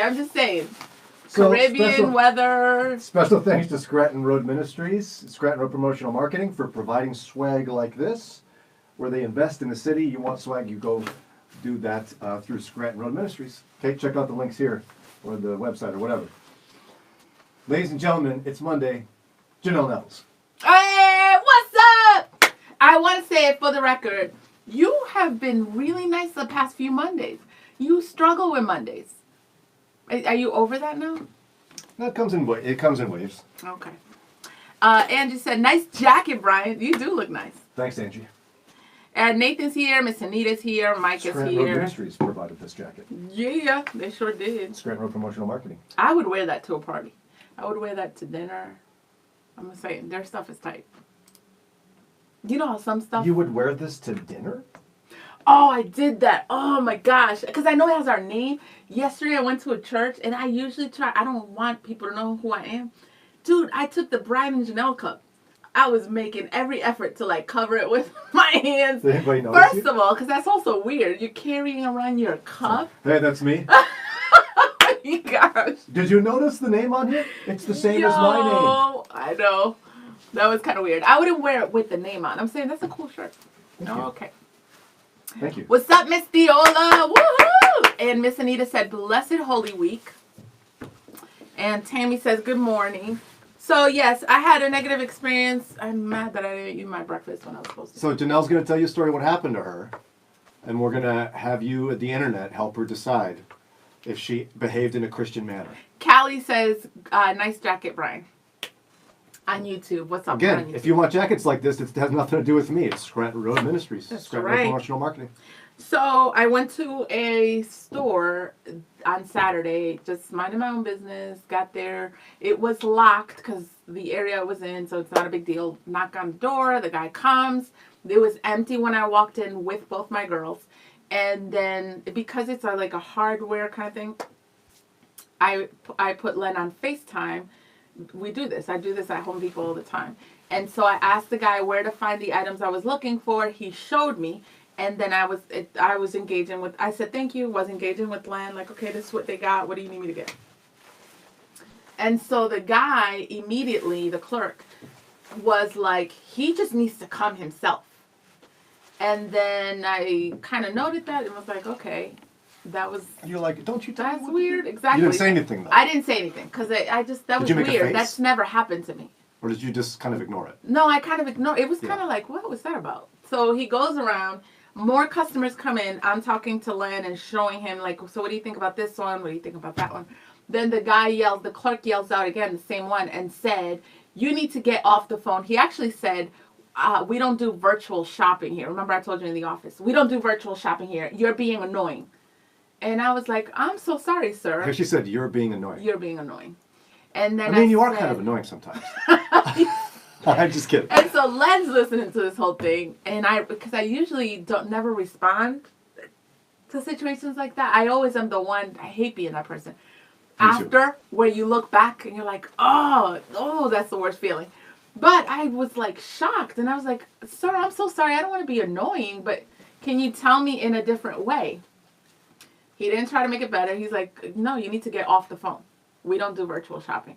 I'm just saying. So Caribbean weather. Special thanks to Scranton Road Ministries, Scranton Road Promotional Marketing for providing swag like this, where they invest in the city. You want swag, you go do that through Scranton Road Ministries. Okay, check out the links here or the website or whatever. Ladies and gentlemen, it's Monday. Jannelle Nevels. Hey, what's up? I want to say it for the record. You have been really nice the past few Mondays. You struggle with Mondays. Are you over that now? That comes in waves. It comes in waves. Okay. Angie said, nice jacket, Brian. You do look nice. Thanks, Angie. And Nathan's here. Miss Anita's here. Mike Scranton is here. Road Ministries provided this jacket. Yeah, they sure did. Scranton Road Promotional Marketing. I would wear that to a party. I would wear that to dinner. I'm saying their stuff is tight. You know how some stuff... You would wear this to dinner? Oh, I did that. Oh, my gosh. Because I know it has our name. Yesterday, I went to a church, and I usually try... I don't want people to know who I am. Dude, I took the Brian and Jannelle cup. I was making every effort to, like, cover it with my hands. Did anybody notice First you? of all, because that's also weird. You're carrying around your cup. Hey, that's me. Oh, my gosh. Did you notice the name on here? It's the same as my name. I know. That was kind of weird. I wouldn't wear it with the name on. I'm saying that's a cool shirt. Okay. Thank you. What's up, Miss Diola? Woohoo! And Miss Anita said, Blessed Holy Week. And Tammy says, good morning. So, yes, I had a negative experience. I'm mad that I didn't eat my breakfast when I was supposed to. So Jannelle's going to tell you a story of what happened to her. And we're going to have you at the internet help her decide if she behaved in a Christian manner. Callie says, nice jacket, Brian. On YouTube. What's up? Again, if you want jackets like this, it has nothing to do with me. It's Scranton Road Ministries. That's Scranton right. Road Promotional Marketing. So I went to a store on Saturday, just minding my own business, got there. It was locked because the area I was in, so it's not a big deal. Knock on the door, the guy comes. It was empty when I walked in with both my girls. And then because it's like a hardware kind of thing, I put Len on FaceTime. We do this. I do this at Home Depot all the time. And so I asked the guy where to find the items I was looking for. He showed me. And then I was engaging with, I said, thank you, was engaging with Len. Like, okay, this is what they got. What do you need me to get? And so the guy immediately, the clerk, was like, he just needs to come himself. And then I kind of noted that and was like, okay, that was... You're like, don't you tell That's me weird. Exactly. You didn't say anything, though. I didn't say anything because that was you make a weird. face? That's never happened to me. Or did you just kind of ignore it? No, I kind of ignored. It was kind of like, what was that about? So he goes around. More customers come in. I'm talking to Len and showing him, like, so what do you think about this one? What do you think about that one? Then the clerk yells out again, the same one, and said, you need to get off the phone. He actually said, we don't do virtual shopping here. Remember I told you in the office. We don't do virtual shopping here. You're being annoying. And I was like, I'm so sorry, sir. She said, you're being annoying. You're being annoying. And then you are kind of annoying sometimes. I'm just kidding. And so Len's listening to this whole thing, and because I usually never respond to situations like that. I always am the one. I hate being that person. After, where you look back and you're like, oh, that's the worst feeling. But I was like shocked, and I was like, sir, I'm so sorry. I don't want to be annoying, but can you tell me in a different way? He didn't try to make it better. He's like, no, you need to get off the phone. We don't do virtual shopping.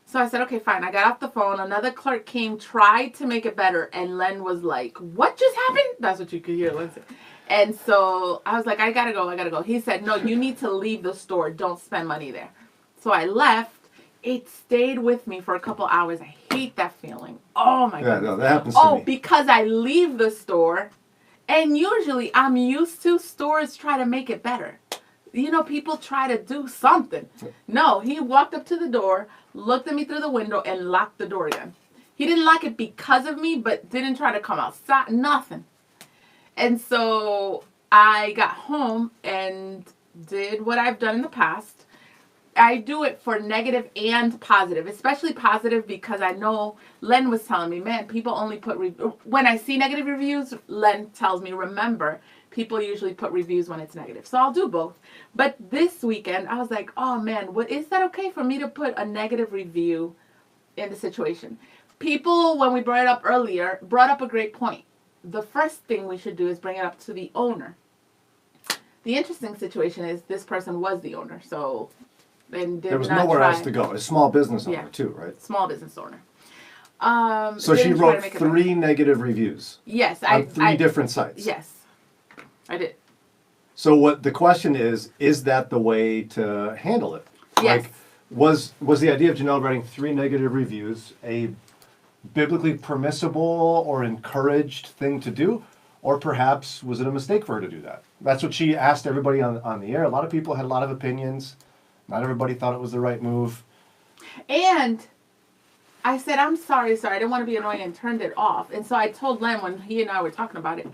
So I said, okay, fine. I got off the phone. Another clerk came, tried to make it better. And Len was like, what just happened? That's what you could hear Len say. And so I was like, I got to go. He said, no, you need to leave the store. Don't spend money there. So I left. It stayed with me for a couple hours. I hate that feeling. Oh, my God. No, that happens to me. Because I leave the store. And usually I'm used to stores try to make it better. You know, people try to do something. No, he walked up to the door, looked at me through the window, and locked the door again. He didn't lock it because of me, but didn't try to come outside. Nothing. And so I got home and did what I've done in the past. I do it for negative and positive, especially positive because I know Len was telling me, man, people only put, when I see negative reviews, Len tells me, remember, people usually put reviews when it's negative. So I'll do both. But this weekend, I was like, oh man, is that okay for me to put a negative review in the situation? People, when we brought it up earlier, brought up a great point. The first thing we should do is bring it up to the owner. The interesting situation is this person was the owner, so and did There was not nowhere try, else to go. A small business owner Yeah. too, right? small business owner. So she Didn't try to wrote make it 3 negative reviews Yes, on 3 different sites. Yes, I did. So what the question is that the way to handle it? Yes. Like, was the idea of Jannelle writing 3 negative reviews a biblically permissible or encouraged thing to do? Or perhaps was it a mistake for her to do that? That's what she asked everybody on the air. A lot of people had a lot of opinions. Not everybody thought it was the right move. And I said, I'm sorry, I didn't want to be annoying and turned it off. And so I told Len when he and I were talking about it,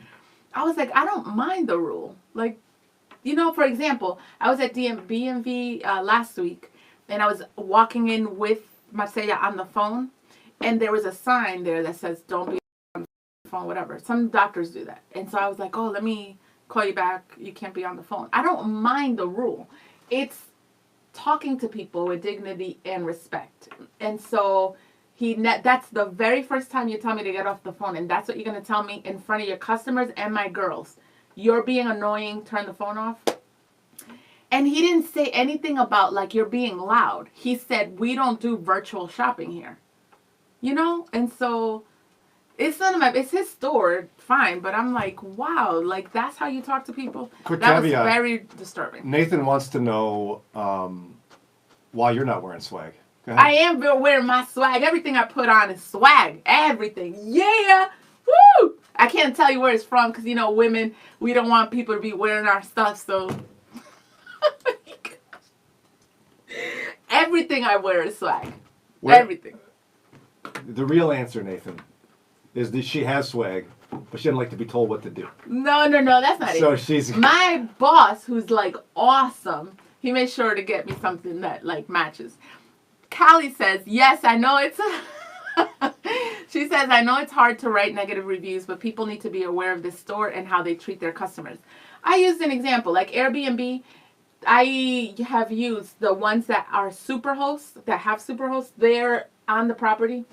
I was like, I don't mind the rule. Like, for example, I was at BMV last week, and I was walking in with Marcella on the phone, and there was a sign there that says, don't be on the phone, whatever. Some doctors do that. And so I was like, oh, let me call you back. You can't be on the phone. I don't mind the rule. It's talking to people with dignity and respect. And so that's the very first time you tell me to get off the phone, and that's what you're going to tell me in front of your customers and my girls. You're being annoying, turn the phone off. And he didn't say anything about like you're being loud. He said, we don't do virtual shopping here. And so it's it's his store, fine, but I'm like, wow, like that's how you talk to people? Quick That caveat. was very disturbing. Nathan wants to know why you're not wearing swag. Go ahead. I am wearing my swag. Everything I put on is swag. Everything. Yeah. Woo! I can't tell you where it's from because, women, we don't want people to be wearing our stuff. So everything I wear is swag. Everything. The real answer, Nathan, is that she has swag, but she doesn't like to be told what to do. No, that's not So it. she's My boss, who's like awesome, he made sure to get me something that like matches. Callie says, yes, I know it's... She says, I know it's hard to write negative reviews, but people need to be aware of this store and how they treat their customers. I used an example, like Airbnb. I have used the ones that are superhosts, that have superhosts there on the property.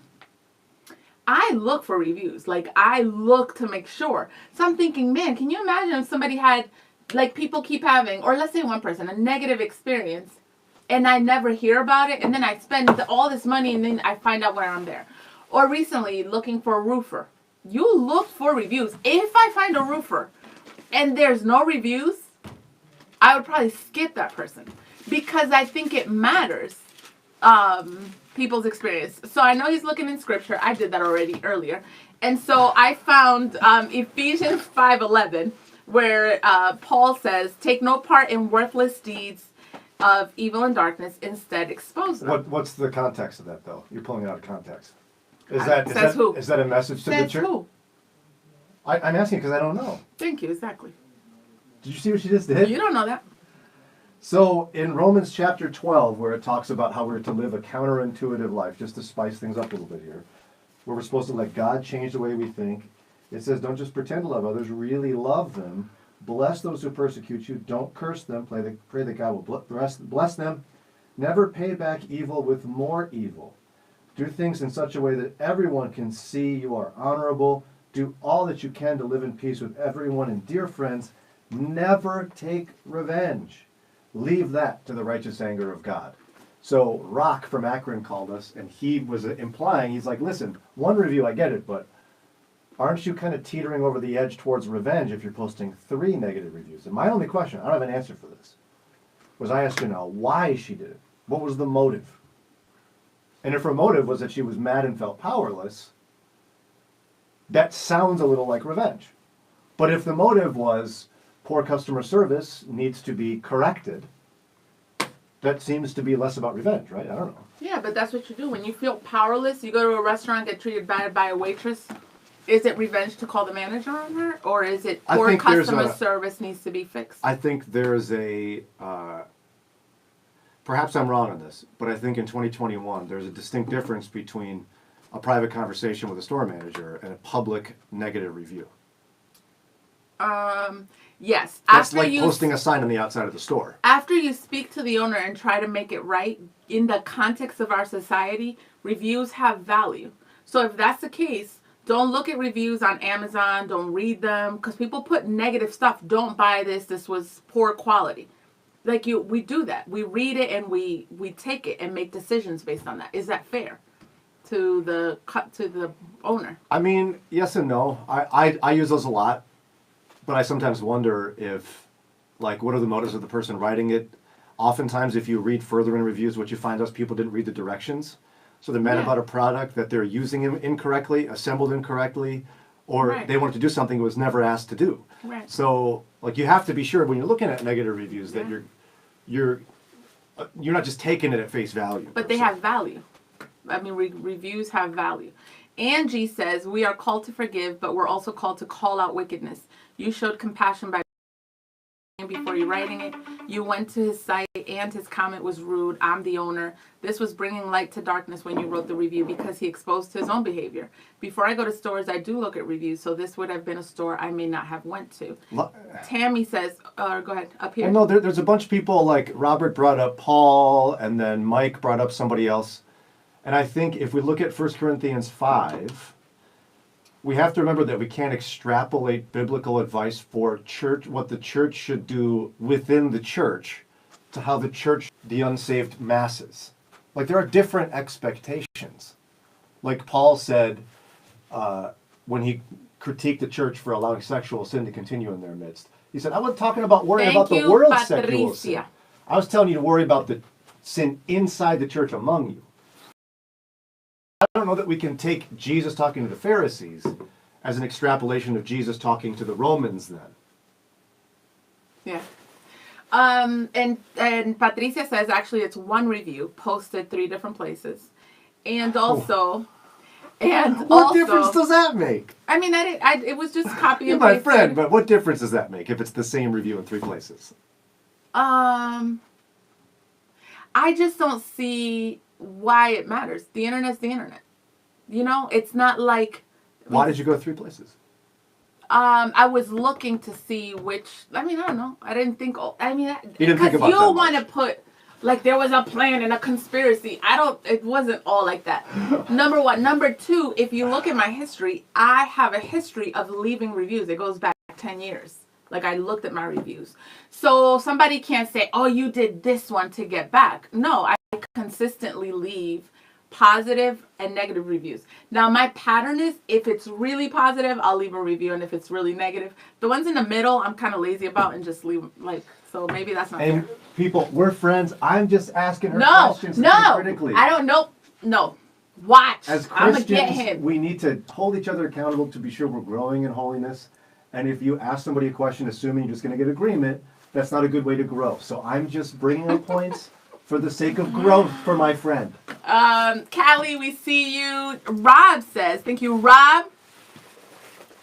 I look for reviews. Like, I look to make sure. So I'm thinking, man, can you imagine if somebody had, like, people keep having, or let's say one person, a negative experience, and I never hear about it, and then I spend all this money, and then I find out where I'm there. Or recently, looking for a roofer. You look for reviews. If I find a roofer and there's no reviews, I would probably skip that person because I think it matters, people's experience. So I know he's looking in scripture. I did that already earlier. And so I found Ephesians 5:11, where Paul says, take no part in worthless deeds of evil and darkness, instead expose them. What's the context of that, though? You're pulling it out of context. Is who? Is that a message to the Says church? who? I'm asking because I don't know. Thank you, exactly. Did you see what she just did? You don't know that. So in Romans chapter 12, where it talks about how we're to live a counterintuitive life, just to spice things up a little bit here, where we're supposed to let God change the way we think, it says, don't just pretend to love others, really love them. Bless those who persecute you. Don't curse them. Pray that God will bless them. Never pay back evil with more evil. Do things in such a way that everyone can see you are honorable. Do all that you can to live in peace with everyone. And dear friends, never take revenge. Leave that to the righteous anger of God. So Rock from Akron called us, and he was implying, he's like, listen, one review, I get it, but aren't you kind of teetering over the edge towards revenge if you're posting 3 negative reviews? And my only question, I don't have an answer for this, was I asked Jannelle why she did it. What was the motive? And if her motive was that she was mad and felt powerless, that sounds a little like revenge. But if the motive was poor customer service needs to be corrected, that seems to be less about revenge, right? I don't know. Yeah, but that's what you do. When you feel powerless, you go to a restaurant, get treated bad by a waitress. Is it revenge to call the manager on her? Or is it poor customer service needs to be fixed? I think there's perhaps I'm wrong on this, but I think in 2021, there's a distinct difference between a private conversation with a store manager and a public negative review. Yes. That's like posting a sign on the outside of the store. After you speak to the owner and try to make it right, in the context of our society, reviews have value. So if that's the case, Don't look at reviews on Amazon. Don't read them because people put negative stuff. Don't buy this. This was poor quality. Like we do that. We read it and we take it and make decisions based on that. Is that fair to the owner? I mean, yes and no. I use those a lot, but I sometimes wonder if, like, what are the motives of the person writing it? Oftentimes, if you read further in reviews, what you find is people didn't read the directions. So they're mad about a product that they're using incorrectly, assembled incorrectly, or they wanted to do something it was never asked to do. Right. So, like, you have to be sure when you're looking at negative reviews that you're not just taking it at face value. But they have value. I mean, reviews have value. Angie says, we are called to forgive, but we're also called to call out wickedness. You showed compassion by before you writing it. You went to his site and his comment was rude. I'm the owner. This was bringing light to darkness when you wrote the review because he exposed his own behavior. Before I go to stores, I do look at reviews, so this would have been a store I may not have went to. Tammy says, go ahead, up here. Well, no, there's a bunch of people, like Robert brought up Paul, and then Mike brought up somebody else. And I think if we look at 1 Corinthians 5, we have to remember that we can't extrapolate biblical advice for church, what the church should do within the church, to how the church, the unsaved masses. Like, there are different expectations. Like Paul said when he critiqued the church for allowing sexual sin to continue in their midst. He said, I wasn't talking about worrying about the world's sexual sin. I was telling you to worry about the sin inside the church among you. I don't know that we can take Jesus talking to the Pharisees as an extrapolation of Jesus talking to the Romans then. Yeah. And Patricia says actually it's one review posted 3 different places. And also what difference does that make? I mean, it was just copy and paste. You're my friend, pasted. but what difference does that make if it's the same review in 3 places? I just don't see why it matters. The internet's the internet. You know, it's not like. Why did you go 3 places? I was looking to see which. I mean, I don't know. I didn't think. I mean, you didn't think about that you want to put like there was a plan and a conspiracy. It wasn't all like that. Number one. Number two, if you look at my history, I have a history of leaving reviews. It goes back 10 years. Like, I looked at my reviews. So somebody can't say, oh, you did this one to get back. No, I consistently leave positive and negative reviews. Now, my pattern is if it's really positive, I'll leave a review. And if it's really negative, the ones in the middle, I'm kind of lazy about and just leave, like, so maybe that's not fair. People, we're friends. I'm just asking her questions critically. I don't know. No. Watch. As Christians, I'm going to get him. We need to hold each other accountable to be sure we're growing in holiness. And if you ask somebody a question assuming you're just going to get agreement, that's not a good way to grow. So I'm just bringing up points for the sake of growth for my friend. Callie, we see you. Rob says, thank you, Rob.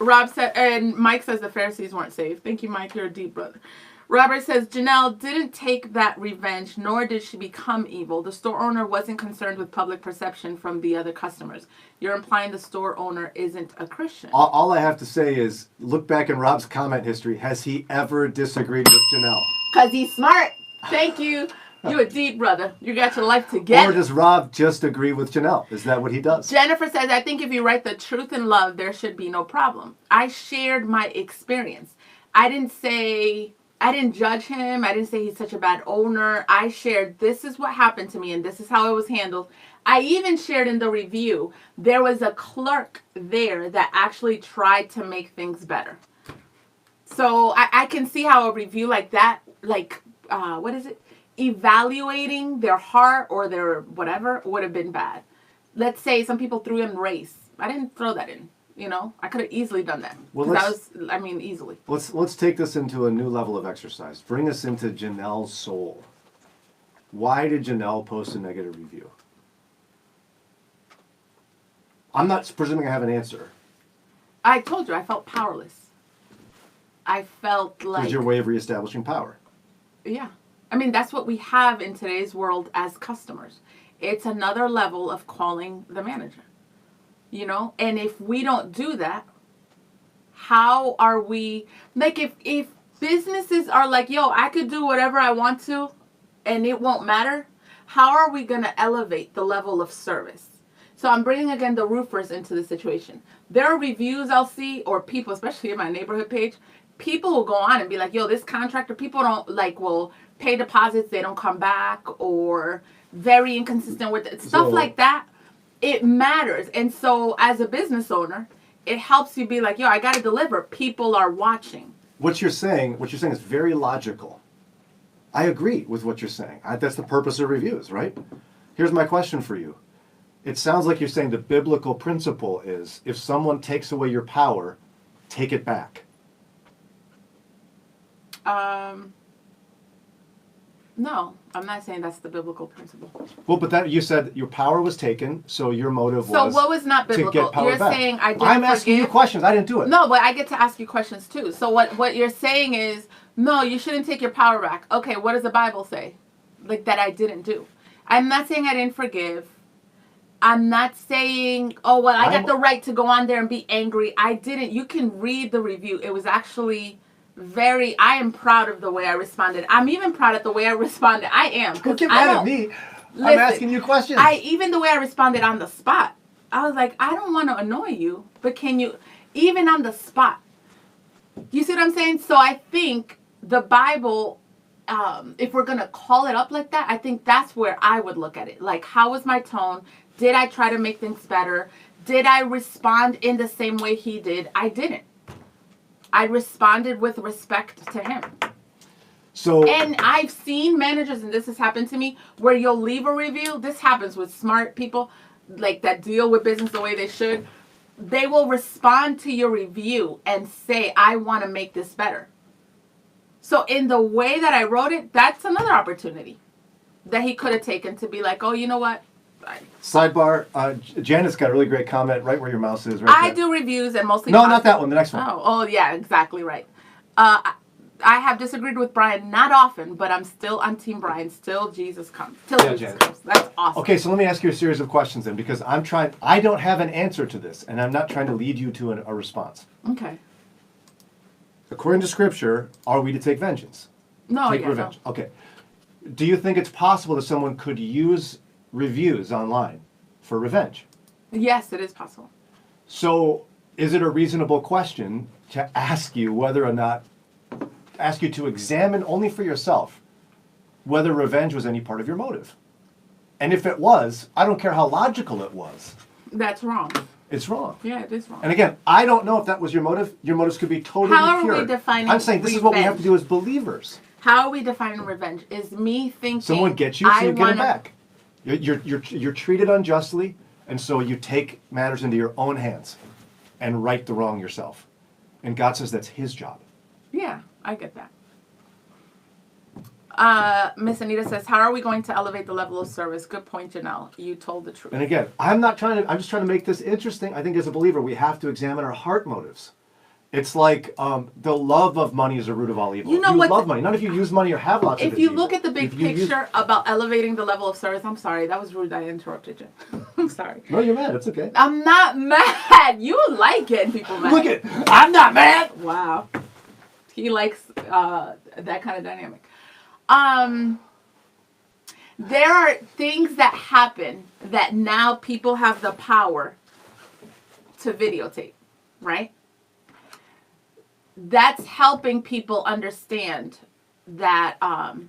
Rob said, and Mike says the Pharisees weren't saved. Thank you, Mike. You're a deep brother. Robert says, Jannelle didn't take that revenge, nor did she become evil. The store owner wasn't concerned with public perception from the other customers. You're implying the store owner isn't a Christian. All I have to say is, look back in Rob's comment history. Has he ever disagreed with Jannelle? Because he's smart. Thank you. You're a deep brother. You got your life together. Or does Rob just agree with Jannelle? Is that what he does? Jennifer says, I think if you write the truth in love, there should be no problem. I shared my experience. I didn't judge him. I didn't say he's such a bad owner. I shared, this is what happened to me and this is how it was handled. I even shared in the review, there was a clerk there that actually tried to make things better. So I can see how a review like that, like, evaluating their heart or their whatever would have been bad. Let's say some people threw in race. I didn't throw that in. You know, I could have easily done that. Well, easily. Let's take this into a new level of exercise. Bring us into Jannelle's soul. Why did Jannelle post a negative review? I'm not presuming I have an answer. I told you, I felt powerless. I felt like... It was your way of reestablishing power. Yeah. I mean, that's what we have in today's world as customers. It's another level of calling the manager. You know, and if we don't do that, how are we, like, if businesses are like, yo, I could do whatever I want to and it won't matter, how are we going to elevate the level of service? So I'm bringing again the roofers into the situation. There are reviews I'll see, or people, especially in my neighborhood page, people will go on and be like, yo, this contractor, people don't like, will pay deposits, they don't come back, or very inconsistent with it. Stuff like that. It matters. And so as a business owner, it helps you be like, yo, I got to deliver. People are watching. What you're saying is very logical. I agree with what you're saying. That's the purpose of reviews, right? Here's my question for you. It sounds like you're saying the biblical principle is if someone takes away your power, take it back. No, I'm not saying that's the biblical principle. Well, but that you said your power was taken, so your motive was so what was not biblical? to get power You're back. saying I didn't I'm asking you questions. I didn't do it. No, but I get to ask you questions too. So what you're saying is, no, you shouldn't take your power back. Okay, what does the Bible say? Like that I didn't do. I'm not saying I didn't forgive. I'm not saying, oh, well, I got the right to go on there and be angry. I didn't. You can read the review. It was actually I am proud of the way I responded. I'm even proud of the way I responded. I am. Don't get mad at me. Listen, I'm asking you questions. Even the way I responded on the spot, I was like, I don't want to annoy you, but can you, even on the spot. You see what I'm saying? So I think the Bible, if we're going to call it up like that, I think that's where I would look at it. Like, how was my tone? Did I try to make things better? Did I respond in the same way he did? I didn't. I responded with respect to him. And I've seen managers, and this has happened to me, where you'll leave a review. This happens with smart people, like that deal with business the way they should. They will respond to your review and say, I want to make this better. So in the way that I wrote it, that's another opportunity that he could have taken to be like, oh, you know what? Sidebar, Janet's got a really great comment right where your mouse is. Right I do reviews and mostly... No, not that one, the next one. Oh, yeah, exactly right. I have disagreed with Brian, not often, but I'm still on Team Brian. Still Jesus comes. Jesus comes. That's awesome. Okay, so let me ask you a series of questions then, because I don't have an answer to this, and I'm not trying to lead you to a response. Okay. According to Scripture, are we to take vengeance? No, take revenge. No. Okay. Do you think it's possible that someone could use reviews online for revenge? Yes, it is possible. So is it a reasonable question to ask you to examine only for yourself whether revenge was any part of your motive? And if it was, I don't care how logical it was. That's wrong. It's wrong. Yeah, it is wrong. And again, I don't know if that was your motive. Your motives could be totally pure. How are we defining I'm saying this revenge? Is what we have to do as believers. How are we defining revenge? Is me thinking someone gets you, so you get it back. You're treated unjustly, and so you take matters into your own hands and right the wrong yourself. And God says that's his job. Yeah, I get that. Miss Anita says, how are we going to elevate the level of service? Good point, Jannelle. You told the truth. And again, I'm just trying to make this interesting. I think as a believer, we have to examine our heart motives. It's like the love of money is the root of all evil. You know what? Love money. Not if you use money or have lots of it. If you look at the big picture about elevating the level of service, I'm sorry. That was rude. I interrupted you. I'm sorry. No, you're mad. It's okay. I'm not mad. You like getting people mad. Look I'm not mad. Wow. He likes that kind of dynamic. There are things that happen that now people have the power to videotape, right? That's helping people understand that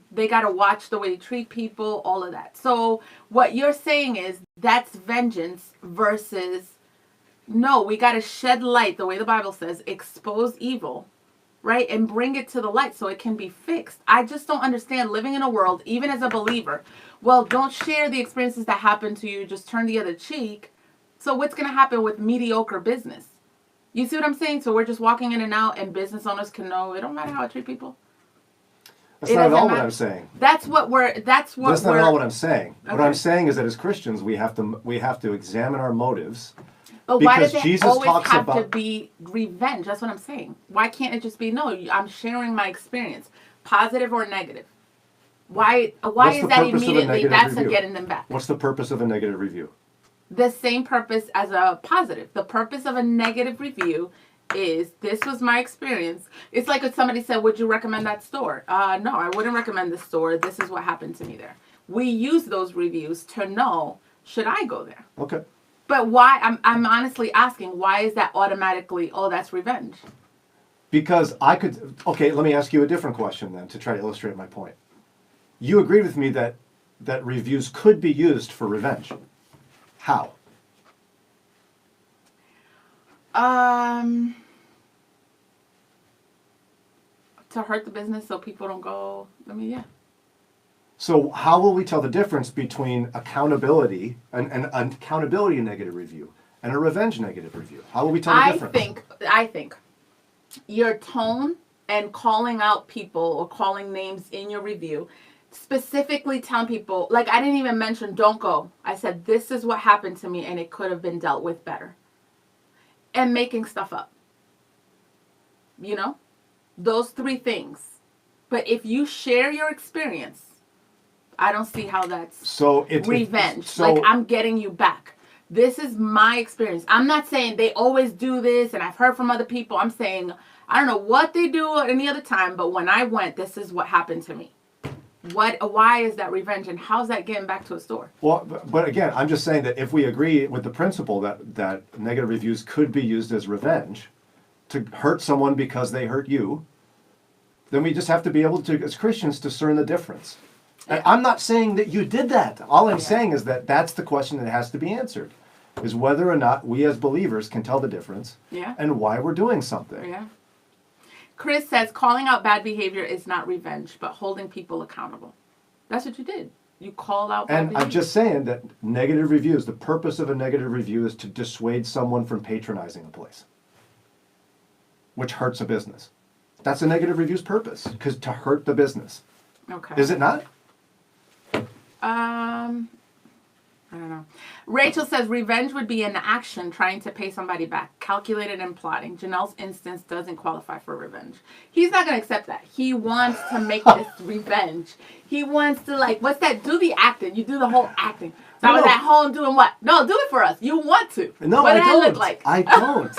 they got to watch the way you treat people, all of that. So what you're saying is that's vengeance versus, no, we got to shed light, the way the Bible says, expose evil, right? And bring it to the light so it can be fixed. I just don't understand living in a world, even as a believer, well, don't share the experiences that happen to you, just turn the other cheek. So what's going to happen with mediocre business? You see what I'm saying? So we're just walking in and out, and business owners can know it don't matter how I treat people. That's not at all what I'm saying. That's not at all what I'm saying. Okay. What I'm saying is that as Christians, we have to examine our motives. But why does it always have to be revenge? That's what I'm saying. Why can't it just be, no, I'm sharing my experience, positive or negative? Why is that immediately that's getting them back? What's the purpose of a negative review? The same purpose as a positive. The purpose of a negative review is, this was my experience. It's like if somebody said, would you recommend that store? No, I wouldn't recommend the store. This is what happened to me there. We use those reviews to know, should I go there? Okay. But why? I'm honestly asking, why is that automatically, oh, that's revenge? Because okay, let me ask you a different question then to try to illustrate my point. You agreed with me that reviews could be used for revenge. How? To hurt the business so people don't go. I mean, yeah. So how will we tell the difference between accountability, an accountability negative review, and a revenge negative review? How will we tell the difference? I think your tone and calling out people or calling names in your review, specifically telling people, like I didn't even mention don't go. I said this is what happened to me and it could have been dealt with better. And making stuff up. You know? Those three things. But if you share your experience, I don't see how that's revenge. Like I'm getting you back. This is my experience. I'm not saying they always do this and I've heard from other people. I'm saying I don't know what they do any other time, but when I went, this is what happened to me. Why is that revenge and how's that getting back to a store? Well, but again, I'm just saying that if we agree with the principle that negative reviews could be used as revenge to hurt someone because they hurt you, then we just have to be able to, as Christians, discern the difference. And I'm not saying that you did that. All I'm saying is that that's the question that has to be answered, is whether or not we as believers can tell the difference and why we're doing something. Yeah. Chris says calling out bad behavior is not revenge, but holding people accountable. That's what you did. You called out bad behavior. I'm just saying that negative reviews, the purpose of a negative review is to dissuade someone from patronizing a place, which hurts a business. That's a negative review's purpose, because to hurt the business. Okay. Is it not? I don't know. Rachel says revenge would be an action trying to pay somebody back, calculated and plotting. Janelle's instance doesn't qualify for revenge. He's not going to accept that. He wants to make this revenge. He wants to, like, what's that? Do the acting. You do the whole acting. So I was at home doing what? No, do it for us. You want to. No, what I don't. Look like? I don't.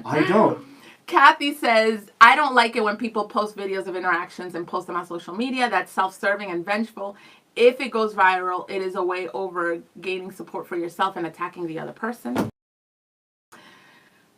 I don't. Kathy says, I don't like it when people post videos of interactions and post them on social media. That's self-serving and vengeful. If it goes viral, it is a way over gaining support for yourself and attacking the other person.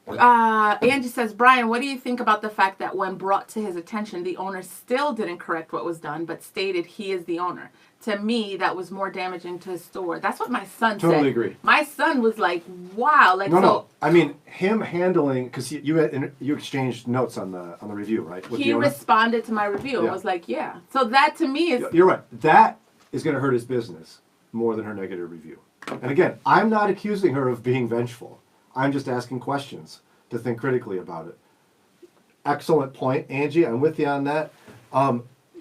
Angie says, Brian, what do you think about the fact that when brought to his attention, the owner still didn't correct what was done, but stated he is the owner? To me, that was more damaging to his store. That's what my son said. Totally agree. My son was like, wow. Like, no. I mean, him handling, because you exchanged notes on the review, right? He responded to my review and was like, yeah. So that to me is... You're right. That is going to hurt his business more than her negative review. And again, I'm not accusing her of being vengeful. I'm just asking questions to think critically about it. Excellent point, Angie. I'm with you on that.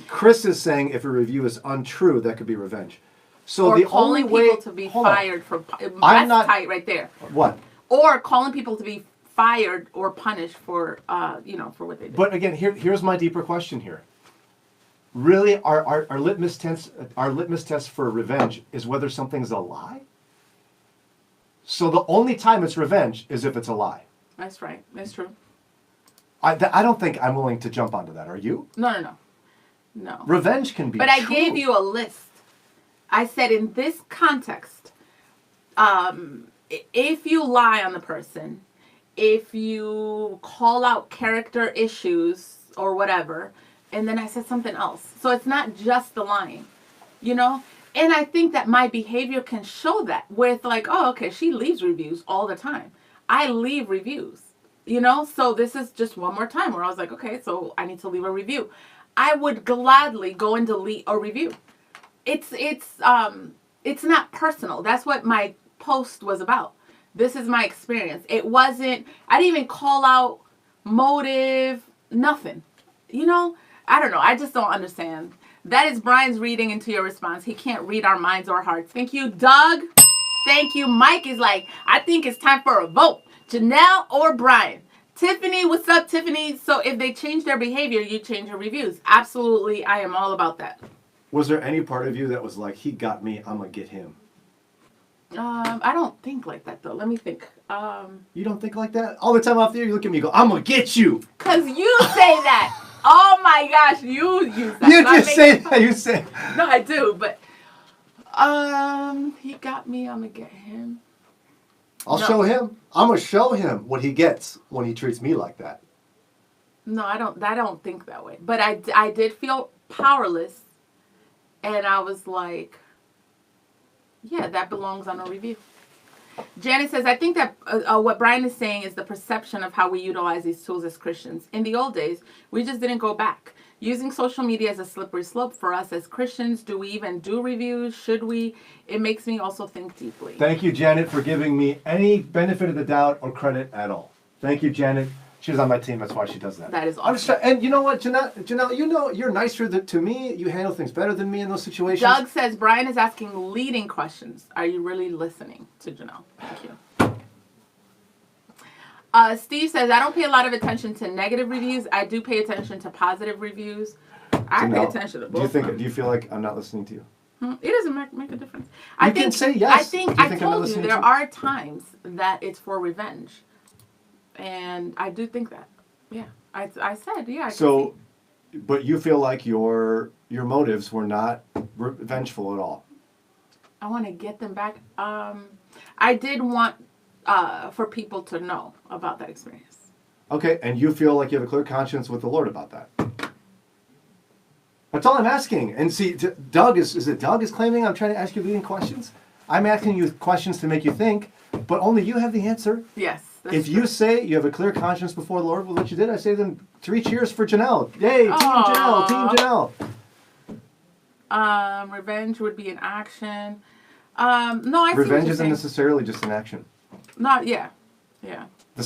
Chris is saying if a review is untrue, that could be revenge. So or the calling only way people to be fired for that's tight right there. What? Or calling people to be fired or punished for for what they did. But again, here's my deeper question here. Really, our litmus test for revenge is whether something's a lie. So the only time it's revenge is if it's a lie. That's right. That's true. I don't think I'm willing to jump onto that. Are you? No. Revenge can be But true. I gave you a list. I said in this context, if you lie on the person, if you call out character issues or whatever, and then I said something else. So it's not just the lying, And I think that my behavior can show that with like, oh, okay, she leaves reviews all the time. I leave reviews, So this is just one more time where I was like, okay, so I need to leave a review. I would gladly go and delete a review. It's not personal. That's what my post was about. This is my experience. I didn't even call out motive, nothing. I don't know. I just don't understand. That is Brian's reading into your response. He can't read our minds or hearts. Thank you, Doug. Thank you. Mike is like, I think it's time for a vote. Jannelle or Brian? Tiffany, what's up, Tiffany? So if they change their behavior, you change your reviews. Absolutely. I am all about that. Was there any part of you that was like, he got me, I'm going to get him? I don't think like that, though. Let me think. You don't think like that? All the time off there, you look at me and go, I'm going to get you. Because you say that. Oh, my gosh. You use that. You just say that. You say. No, I do. But he got me. I'm going to get him. I'll No. show him. I'm gonna show him what he gets when he treats me like that. No, I don't think that way. But I did feel powerless, and I was like, yeah, that belongs on a review. Janet says, I think that what Brian is saying is the perception of how we utilize these tools as Christians. In the old days, we just didn't go back. Using social media as a slippery slope for us as Christians, do we even do reviews? Should we? It makes me also think deeply. Thank you, Janet, for giving me any benefit of the doubt or credit at all. Thank you, Janet. She's on my team. That's why she does that. That is I'm just awesome. and you know what, Jannelle, you know you're nicer to me. You handle things better than me in those situations. Doug says, Brian is asking leading questions. Are you really listening to Jannelle? Thank you. Steve says, I don't pay a lot of attention to negative reviews. I do pay attention to positive reviews. I pay attention to both. Do you feel like I'm not listening to you? It doesn't make a difference. You can say yes. I think Do you I think I'm not told you listening there to you? are times that it's for revenge. And I do think that. Yeah. I said, yeah. I So, but you feel like your motives were not vengeful at all. I want to get them back. I did want for people to know about that experience. Okay, and you feel like you have a clear conscience with the Lord about that. That's all I'm asking. And see, Doug is it Doug is claiming I'm trying to ask you leading questions? I'm asking you questions to make you think, but only you have the answer. Yes. If you say you have a clear conscience before the Lord with what you did, I say then 3 cheers for Jannelle. Yay, Team Aww. Jannelle, Team Jannelle. Revenge would be an action. No, I see what Revenge you're isn't saying. necessarily just an action. Not, yeah. Yeah. The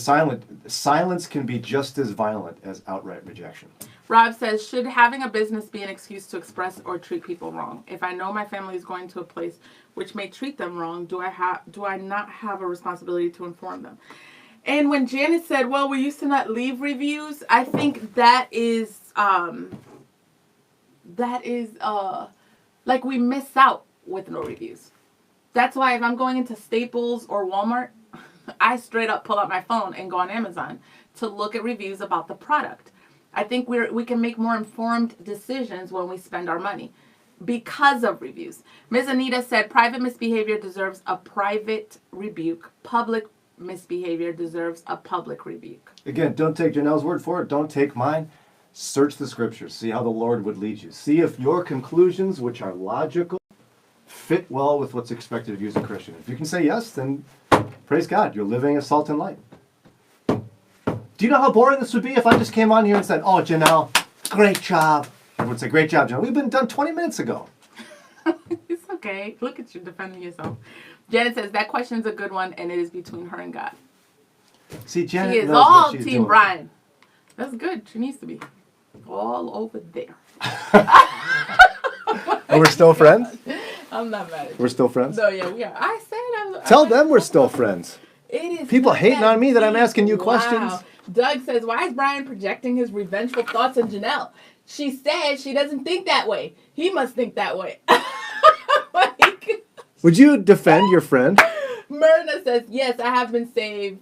silence can be just as violent as outright rejection. Rob says, should having a business be an excuse to express or treat people wrong? If I know my family is going to a place which may treat them wrong, do I not have a responsibility to inform them? And when Janet said, well, we used to not leave reviews, I think that is like we miss out with no reviews. That's why if I'm going into Staples or Walmart, I straight up pull out my phone and go on Amazon to look at reviews about the product. I think we can make more informed decisions when we spend our money because of reviews. Ms. Anita said, private misbehavior deserves a private rebuke. Public misbehavior deserves a public rebuke. Again, don't take Jannelle's word for it. Don't take mine. Search the scriptures. See how the Lord would lead you. See if your conclusions, which are logical, fit well with what's expected of you as a Christian. If you can say yes, then praise God. You're living as salt and light. Do you know how boring this would be if I just came on here and said, oh, Jannelle, great job. I would say, great job, Jannelle. We've been done 20 minutes ago. It's okay. Look at you defending yourself. Janet says, that question's a good one, and it is between her and God. See, Janet She is knows all what she's Team doing. Brian. That's good. She needs to be. All over there. And we're still friends? I'm not mad at you. We're still friends? No, yeah, we are. I said Tell them we're still friends. It is People not hating that on me that I'm deep. asking you Wow. questions. Doug says, why is Brian projecting his revengeful thoughts on Jannelle? She said she doesn't think that way. He must think that way. Like, Would you defend your friend? Myrna says, yes, I have been saved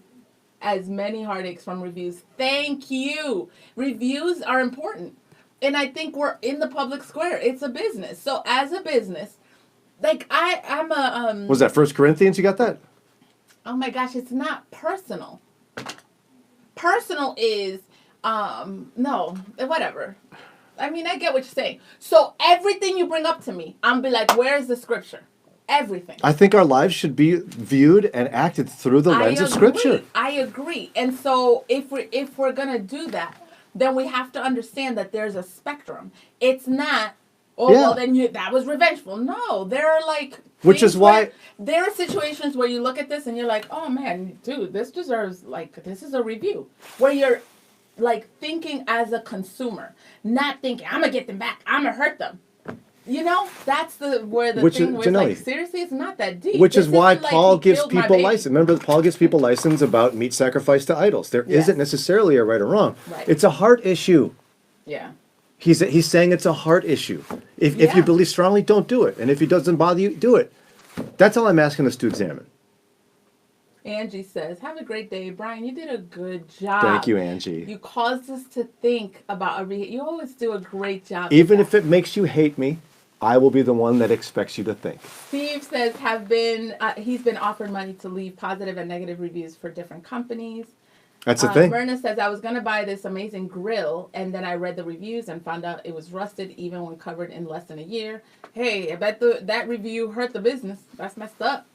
as many heartaches from reviews. Thank you. Reviews are important. And I think we're in the public square. It's a business. So as a business, like I'm a... Was that 1 Corinthians? You got that? Oh my gosh, it's not personal. Personal is, no, whatever. I mean, I get what you're saying. So everything you bring up to me, I'm be like, where's the scripture? Everything. I think our lives should be viewed and acted through the lens of Scripture. I agree. And so if we're gonna do that, then we have to understand that there's a spectrum. It's not, well, then that was revengeful. No, there are like Which is why there are situations where you look at this and you're like, oh man, dude, this deserves this is a review. Where you're like thinking as a consumer, not thinking, I'm gonna get them back, I'm gonna hurt them. You know, that's where the thing was like, seriously, it's not that deep. Which is why Paul gives people license. Remember, Paul gives people license about meat sacrifice to idols. There isn't necessarily a right or wrong. Right. It's a heart issue. Yeah. He's saying it's a heart issue. If you believe strongly, don't do it. And if it doesn't bother you, do it. That's all I'm asking us to examine. Angie says, have a great day. Brian, you did a good job. Thank you, Angie. You caused us to think about you always do a great job. Even if it makes you hate me, I will be the one that expects you to think. Steve says he's been offered money to leave positive and negative reviews for different companies. That's the thing. Myrna says, I was going to buy this amazing grill, and then I read the reviews and found out it was rusted even when covered in less than a year. Hey, I bet that review hurt the business. That's messed up.